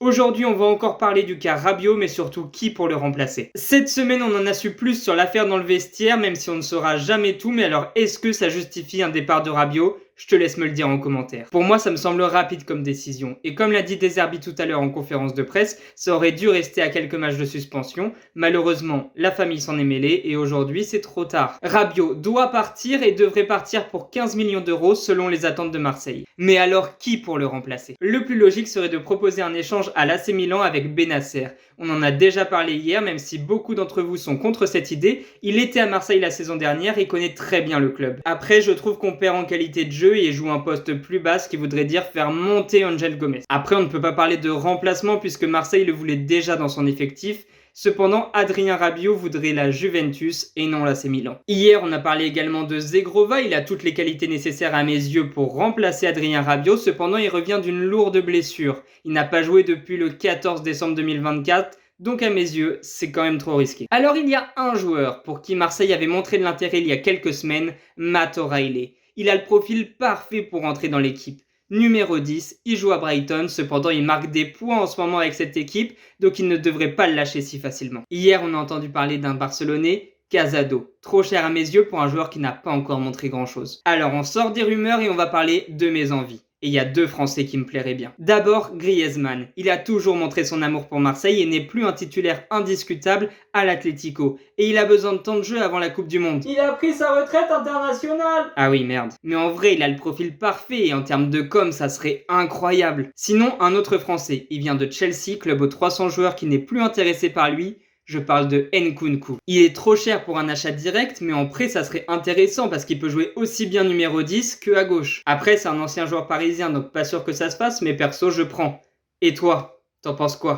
Aujourd'hui, on va encore parler du cas Rabiot, mais surtout qui pour le remplacer. Cette semaine, on en a su plus sur l'affaire dans le vestiaire, même si on ne saura jamais tout, mais alors est-ce que ça justifie un départ de Rabiot ? Je te laisse me le dire en commentaire. Pour moi, ça me semble rapide comme décision. Et comme l'a dit De Zerbi tout à l'heure en conférence de presse, ça aurait dû rester à quelques matchs de suspension. Malheureusement, la famille s'en est mêlée et aujourd'hui, c'est trop tard. Rabiot doit partir et devrait partir pour 15 millions d'euros selon les attentes de Marseille. Mais alors, qui pour le remplacer ? Le plus logique serait de proposer un échange à l'AC Milan avec Bennacer. On en a déjà parlé hier, même si beaucoup d'entre vous sont contre cette idée. Il était à Marseille la saison dernière et connaît très bien le club. Après, je trouve qu'on perd en qualité de jeu et joue un poste plus bas, ce qui voudrait dire faire monter Angel Gomez. Après, on ne peut pas parler de remplacement puisque Marseille le voulait déjà dans son effectif. Cependant, Adrien Rabiot voudrait la Juventus et non l'AC Milan. Hier, on a parlé également de Zegrova. Il a toutes les qualités nécessaires à mes yeux pour remplacer Adrien Rabiot. Cependant, il revient d'une lourde blessure. Il n'a pas joué depuis le 14 décembre 2024. Donc à mes yeux, c'est quand même trop risqué. Alors il y a un joueur pour qui Marseille avait montré de l'intérêt il y a quelques semaines, Matt O'Reilly. Il a le profil parfait pour entrer dans l'équipe. Numéro 10, il joue à Brighton, cependant il marque des points en ce moment avec cette équipe, donc il ne devrait pas le lâcher si facilement. Hier, on a entendu parler d'un Barcelonais, Casado. Trop cher à mes yeux pour un joueur qui n'a pas encore montré grand chose. Alors on sort des rumeurs et on va parler de mes envies. Et il y a deux Français qui me plairaient bien. D'abord, Griezmann. Il a toujours montré son amour pour Marseille et n'est plus un titulaire indiscutable à l'Atlético. Et il a besoin de temps de jeu avant la Coupe du Monde. Il a pris sa retraite internationale. Ah oui, merde. Mais en vrai, il a le profil parfait et en termes de com, ça serait incroyable. Sinon, un autre Français. Il vient de Chelsea, club aux 300 joueurs qui n'est plus intéressé par lui. Je parle de Nkunku. Il est trop cher pour un achat direct, mais en prêt, ça serait intéressant parce qu'il peut jouer aussi bien numéro 10 que à gauche. Après, c'est un ancien joueur parisien, donc pas sûr que ça se fasse, mais perso, je prends. Et toi, t'en penses quoi ?